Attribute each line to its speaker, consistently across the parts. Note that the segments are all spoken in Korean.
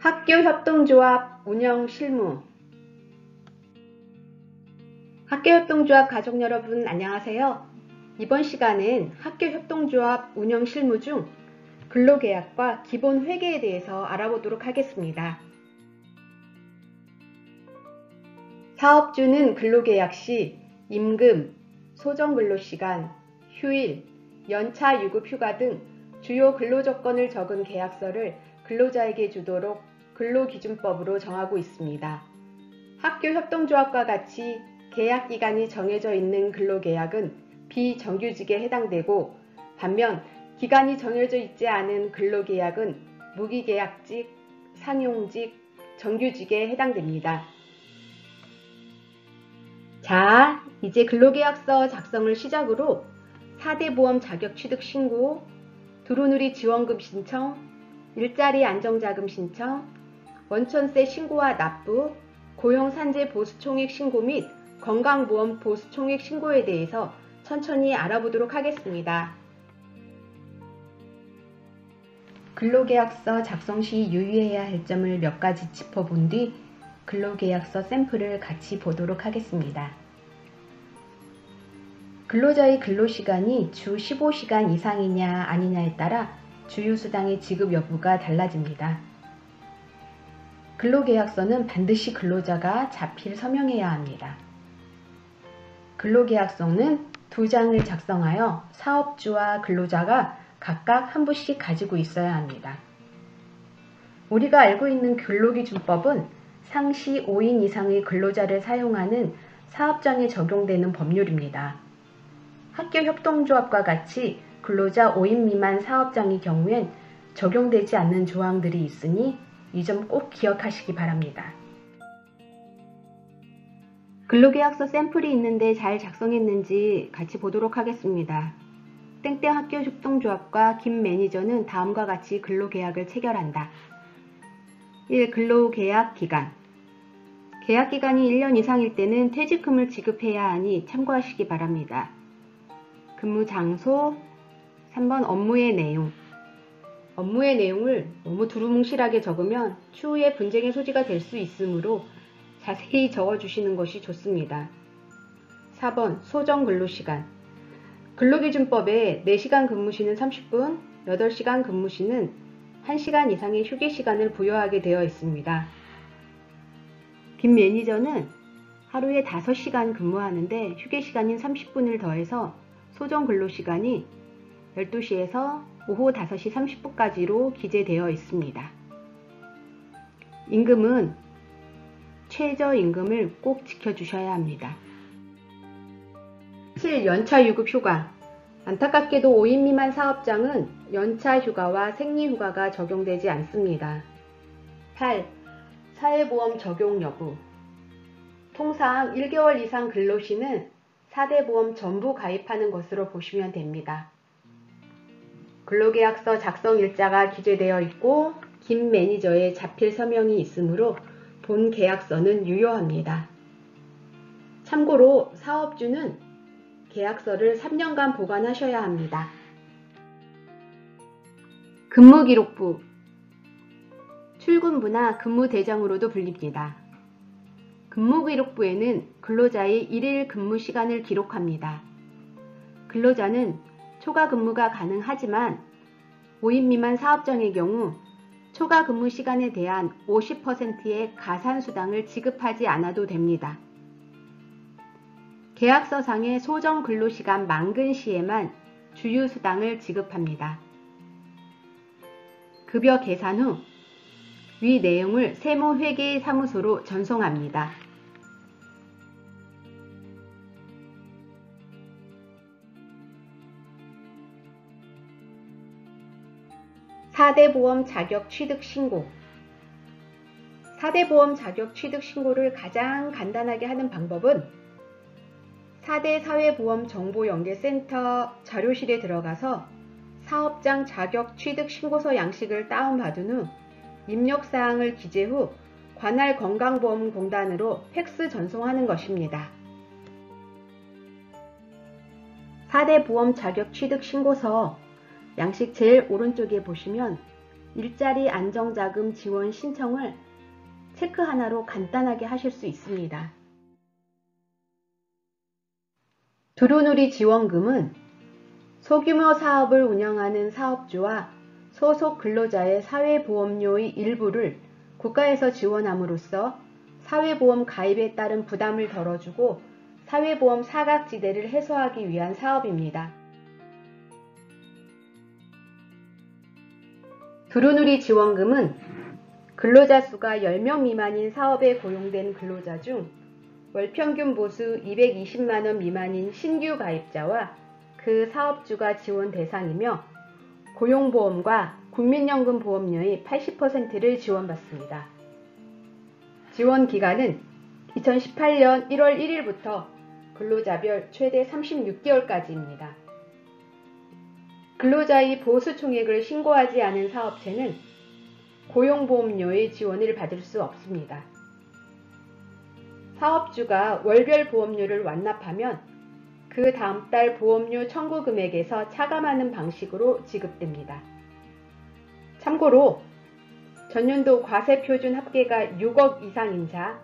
Speaker 1: 학교협동조합 운영 실무. 학교협동조합 가족 여러분 안녕하세요. 이번 시간은 학교협동조합 운영 실무 중 근로계약과 기본 회계에 대해서 알아보도록 하겠습니다. 사업주는 근로계약 시 임금, 소정근로시간, 휴일, 연차 유급휴가 등 주요 근로조건을 적은 계약서를 근로자에게 주도록 근로기준법으로 정하고 있습니다. 학교협동조합과 같이 계약기간이 정해져 있는 근로계약은 비정규직에 해당되고, 반면 기간이 정해져 있지 않은 근로계약은 무기계약직, 상용직, 정규직에 해당됩니다. 자, 이제 근로계약서 작성을 시작으로 4대 보험 자격 취득 신고, 두루누리 지원금 신청, 일자리 안정자금 신청, 원천세 신고와 납부, 고용산재 보수총액 신고 및 건강보험 보수총액 신고에 대해서 천천히 알아보도록 하겠습니다. 근로계약서 작성 시 유의해야 할 점을 몇 가지 짚어본 뒤 근로계약서 샘플을 같이 보도록 하겠습니다. 근로자의 근로시간이 주 15시간 이상이냐 아니냐에 따라 주휴수당의 지급 여부가 달라집니다. 근로계약서는 반드시 근로자가 자필 서명해야 합니다. 근로계약서는 2장을 작성하여 사업주와 근로자가 각각 한 부씩 가지고 있어야 합니다. 우리가 알고 있는 근로기준법은 상시 5인 이상의 근로자를 사용하는 사업장에 적용되는 법률입니다. 학교협동조합과 같이 근로자 5인 미만 사업장의 경우엔 적용되지 않는 조항들이 있으니 이 점 꼭 기억하시기 바랍니다. 근로계약서 샘플이 있는데 잘 작성했는지 같이 보도록 하겠습니다. 땡땡 학교협동조합과 김 매니저는 다음과 같이 근로계약을 체결한다. 1. 근로계약 기간. 계약기간이 1년 이상일 때는 퇴직금을 지급해야 하니 참고하시기 바랍니다. 근무 장소. 3번 업무의 내용. 업무의 내용을 너무 두루뭉실하게 적으면 추후에 분쟁의 소지가 될 수 있으므로 자세히 적어주시는 것이 좋습니다. 4번 소정근로시간. 근로기준법에 4시간 근무시는 30분, 8시간 근무시는 1시간 이상의 휴게시간을 부여하게 되어 있습니다. 김 매니저는 하루에 5시간 근무하는데 휴게시간인 30분을 더해서 소정근로시간이 12시에서 오후 5시 30분까지로 기재되어 있습니다. 임금은 최저임금을 꼭 지켜주셔야 합니다. 7. 연차 유급 휴가. 안타깝게도 5인 미만 사업장은 연차 휴가와 생리휴가가 적용되지 않습니다. 8. 사회보험 적용 여부. 통상 1개월 이상 근로시는 4대 보험 전부 가입하는 것으로 보시면 됩니다. 근로계약서 작성 일자가 기재되어 있고 김 매니저의 자필 서명이 있으므로 본 계약서는 유효합니다. 참고로 사업주는 계약서를 3년간 보관하셔야 합니다. 근무기록부. 출근부나 근무대장으로도 불립니다. 근무기록부에는 근로자의 1일 근무 시간을 기록합니다. 근로자는 초과 근무가 가능하지만 5인 미만 사업장의 경우 초과 근무 시간에 대한 50%의 가산수당을 지급하지 않아도 됩니다. 계약서상의 소정 근로시간 만근 시에만 주휴수당을 지급합니다. 급여 계산 후 위 내용을 세무회계사무소로 전송합니다. 4대 보험 자격 취득 신고. 4대 보험 자격 취득 신고를 가장 간단하게 하는 방법은 4대 사회보험정보연계센터 자료실에 들어가서 사업장 자격 취득 신고서 양식을 다운받은 후 입력사항을 기재 후 관할 건강보험공단으로 팩스 전송하는 것입니다. 4대 보험 자격 취득 신고서 양식 제일 오른쪽에 보시면 일자리 안정자금 지원 신청을 체크 하나로 간단하게 하실 수 있습니다. 두루누리 지원금은 소규모 사업을 운영하는 사업주와 소속 근로자의 사회보험료의 일부를 국가에서 지원함으로써 사회보험 가입에 따른 부담을 덜어주고 사회보험 사각지대를 해소하기 위한 사업입니다. 두루누리 지원금은 근로자 수가 10명 미만인 사업에 고용된 근로자 중 월평균 보수 220만원 미만인 신규 가입자와 그 사업주가 지원 대상이며 고용보험과 국민연금 보험료의 80%를 지원받습니다. 지원 기간은 2018년 1월 1일부터 근로자별 최대 36개월까지입니다. 근로자의 보수 총액을 신고하지 않은 사업체는 고용보험료의 지원을 받을 수 없습니다. 사업주가 월별 보험료를 완납하면 그 다음 달 보험료 청구 금액에서 차감하는 방식으로 지급됩니다. 참고로 전년도 과세표준 합계가 6억 이상인 자,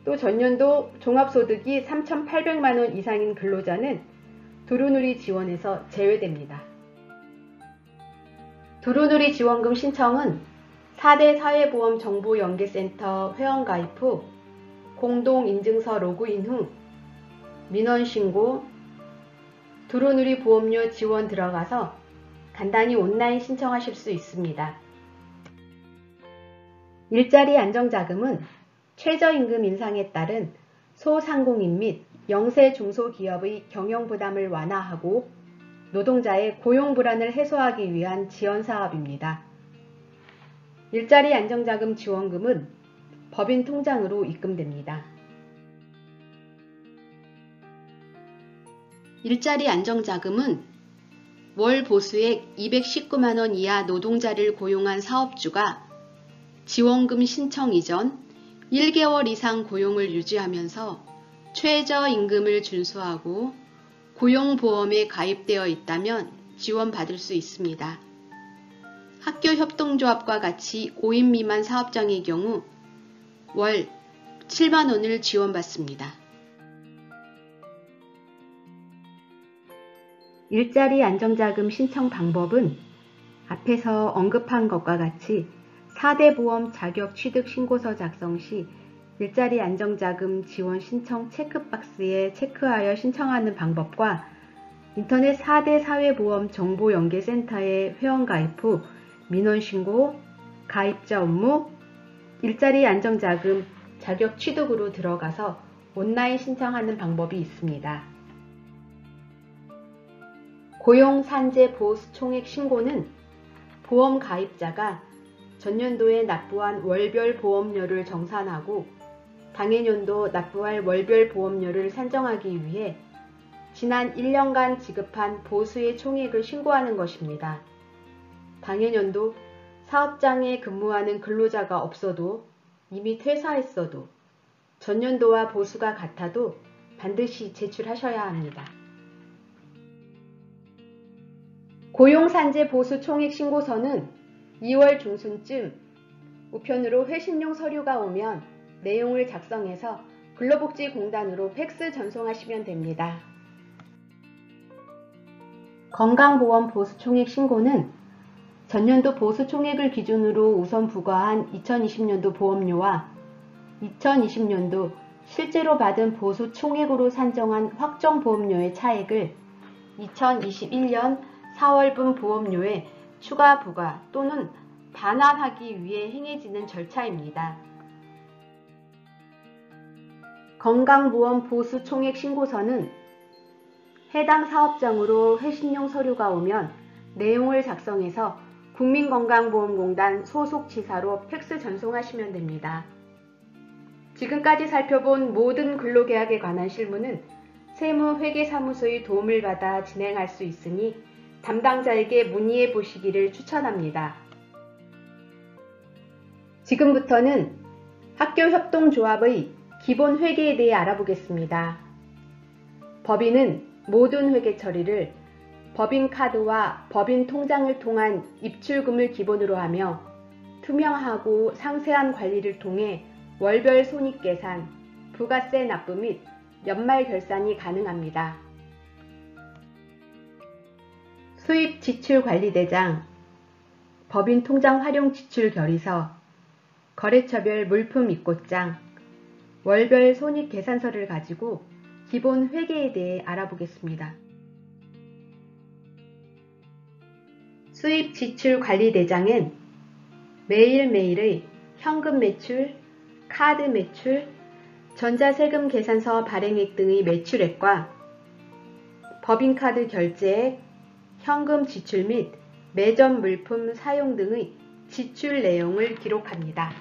Speaker 1: 또 전년도 종합소득이 3,800만원 이상인 근로자는 두루누리 지원에서 제외됩니다. 두루누리 지원금 신청은 4대 사회보험정보연계센터 회원가입 후 공동인증서 로그인 후 민원신고, 두루누리 보험료 지원 들어가서 간단히 온라인 신청하실 수 있습니다. 일자리 안정자금은 최저임금 인상에 따른 소상공인 및 영세 중소기업의 경영부담을 완화하고 노동자의 고용불안을 해소하기 위한 지원사업입니다. 일자리 안정자금 지원금은 법인 통장으로 입금됩니다. 일자리 안정자금은 월 보수액 219만원 이하 노동자를 고용한 사업주가 지원금 신청 이전 1개월 이상 고용을 유지하면서 최저임금을 준수하고 고용보험에 가입되어 있다면 지원받을 수 있습니다. 학교협동조합과 같이 5인 미만 사업장의 경우 월 7만원을 지원받습니다. 일자리 안정자금 신청 방법은 앞에서 언급한 것과 같이 4대 보험 자격 취득 신고서 작성 시 일자리 안정자금 지원 신청 체크박스에 체크하여 신청하는 방법과 인터넷 4대 사회보험 정보연계센터에 회원가입 후 민원신고, 가입자 업무, 일자리 안정자금 자격 취득으로 들어가서 온라인 신청하는 방법이 있습니다. 고용산재 보수 총액 신고는 보험 가입자가 전년도에 납부한 월별 보험료를 정산하고 당해년도 납부할 월별 보험료를 산정하기 위해 지난 1년간 지급한 보수의 총액을 신고하는 것입니다. 당해년도 사업장에 근무하는 근로자가 없어도 이미 퇴사했어도 전년도와 보수가 같아도 반드시 제출하셔야 합니다. 고용산재 보수 총액 신고서는 2월 중순쯤 우편으로 회신용 서류가 오면 내용을 작성해서 근로복지공단으로 팩스 전송하시면 됩니다. 건강보험 보수 총액 신고는 전년도 보수 총액을 기준으로 우선 부과한 2020년도 보험료와 2020년도 실제로 받은 보수 총액으로 산정한 확정보험료의 차액을 2021년 4월분 보험료에 추가 부과 또는 반환하기 위해 행해지는 절차입니다. 건강보험 보수 총액 신고서는 해당 사업장으로 회신용 서류가 오면 내용을 작성해서 국민건강보험공단 소속지사로 팩스 전송하시면 됩니다. 지금까지 살펴본 모든 근로계약에 관한 실무는 세무회계사무소의 도움을 받아 진행할 수 있으니 담당자에게 문의해 보시기를 추천합니다. 지금부터는 학교협동조합의 기본 회계에 대해 알아보겠습니다. 법인은 모든 회계 처리를 법인카드와 법인통장을 통한 입출금을 기본으로 하며 투명하고 상세한 관리를 통해 월별 손익계산, 부가세 납부 및 연말 결산이 가능합니다. 수입지출관리대장, 법인통장 활용 지출 결의서, 거래처별 물품 입고장, 월별 손익계산서를 가지고 기본 회계에 대해 알아보겠습니다. 수입지출관리대장은 매일매일의 현금 매출, 카드 매출, 전자세금 계산서 발행액 등의 매출액과 법인카드 결제액, 현금 지출 및 매점 물품 사용 등의 지출 내용을 기록합니다.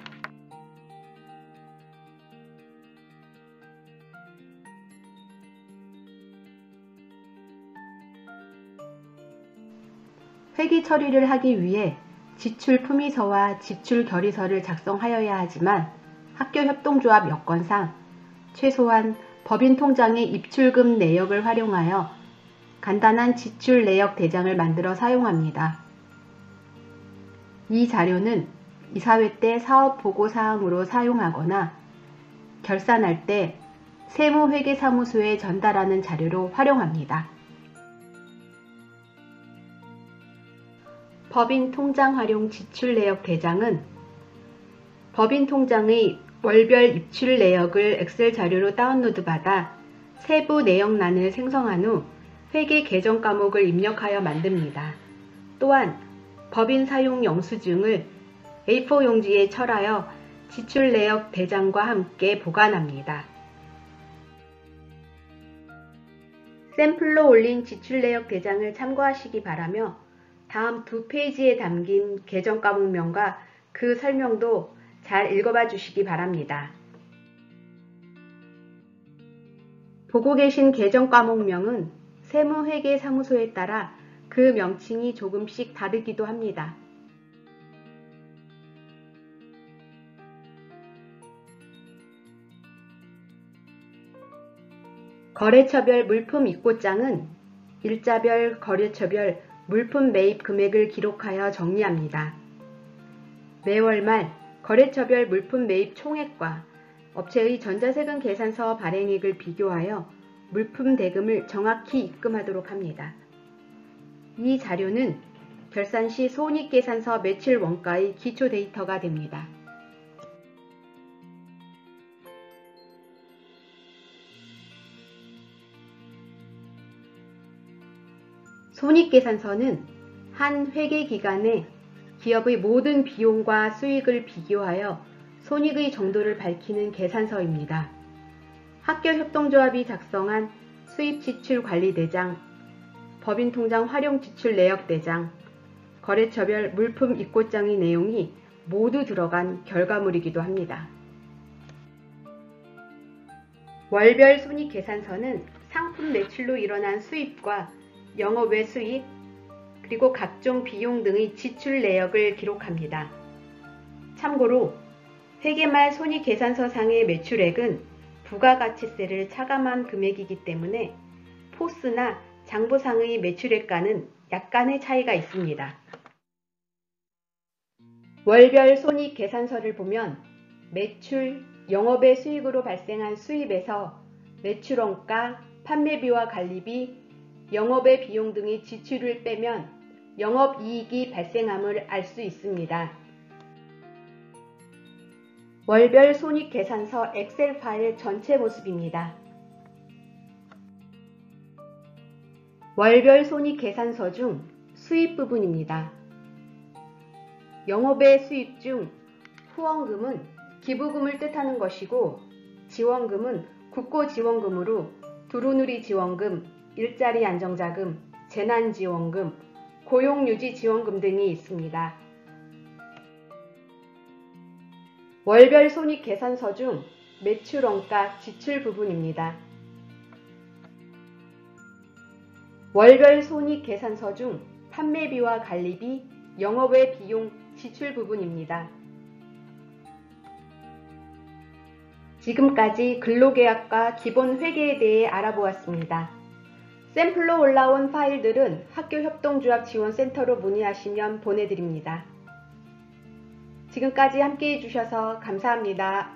Speaker 1: 회계 처리를 하기 위해 지출 품위서와 지출 결의서를 작성하여야 하지만 학교협동조합 여건상 최소한 법인통장의 입출금 내역을 활용하여 간단한 지출 내역 대장을 만들어 사용합니다. 이 자료는 이사회 때 사업 보고사항으로 사용하거나 결산할 때 세무회계사무소에 전달하는 자료로 활용합니다. 법인통장 활용 지출내역 대장은 법인통장의 월별 입출 내역을 엑셀 자료로 다운로드 받아 세부 내역란을 생성한 후 회계 계정 과목을 입력하여 만듭니다. 또한 법인 사용 영수증을 A4 용지에 철하여 지출 내역 대장과 함께 보관합니다. 샘플로 올린 지출 내역 대장을 참고하시기 바라며 다음 두 페이지에 담긴 계정 과목명과 그 설명도 잘 읽어봐 주시기 바랍니다. 보고 계신 계정 과목명은 세무회계사무소에 따라 그 명칭이 조금씩 다르기도 합니다. 거래처별 물품 입고장은 일자별, 거래처별 물품 매입 금액을 기록하여 정리합니다. 매월 말 거래처별 물품 매입 총액과 업체의 전자세금 계산서 발행액을 비교하여 물품 대금을 정확히 입금하도록 합니다. 이 자료는 결산 시 손익계산서 매출 원가의 기초 데이터가 됩니다. 손익계산서는 한 회계기간에 기업의 모든 비용과 수익을 비교하여 손익의 정도를 밝히는 계산서입니다. 학교협동조합이 작성한 수입지출관리대장, 법인통장 활용지출내역대장, 거래처별 물품 입고장의 내용이 모두 들어간 결과물이기도 합니다. 월별 손익계산서는 상품 매출로 일어난 수입과 영업 외 수익, 그리고 각종 비용 등의 지출 내역을 기록합니다. 참고로 회계말 손익계산서상의 매출액은 부가가치세를 차감한 금액이기 때문에 포스나 장부상의 매출액과는 약간의 차이가 있습니다. 월별 손익계산서를 보면 매출, 영업외 수익으로 발생한 수입에서 매출원가, 판매비와 관리비, 영업외 비용 등의 지출을 빼면 영업이익이 발생함을 알 수 있습니다. 월별 손익계산서 엑셀 파일 전체 모습입니다. 월별 손익계산서 중 수입 부분입니다. 영업외 수입 중 후원금은 기부금을 뜻하는 것이고 지원금은 국고지원금으로 두루누리 지원금, 일자리 안정자금, 재난지원금, 고용유지지원금 등이 있습니다. 월별 손익계산서 중 매출원가 지출 부분입니다. 월별 손익계산서 중 판매비와 관리비, 영업외 비용 지출 부분입니다. 지금까지 근로계약과 기본 회계에 대해 알아보았습니다. 샘플로 올라온 파일들은 학교협동조합지원센터로 문의하시면 보내드립니다. 지금까지 함께해 주셔서 감사합니다.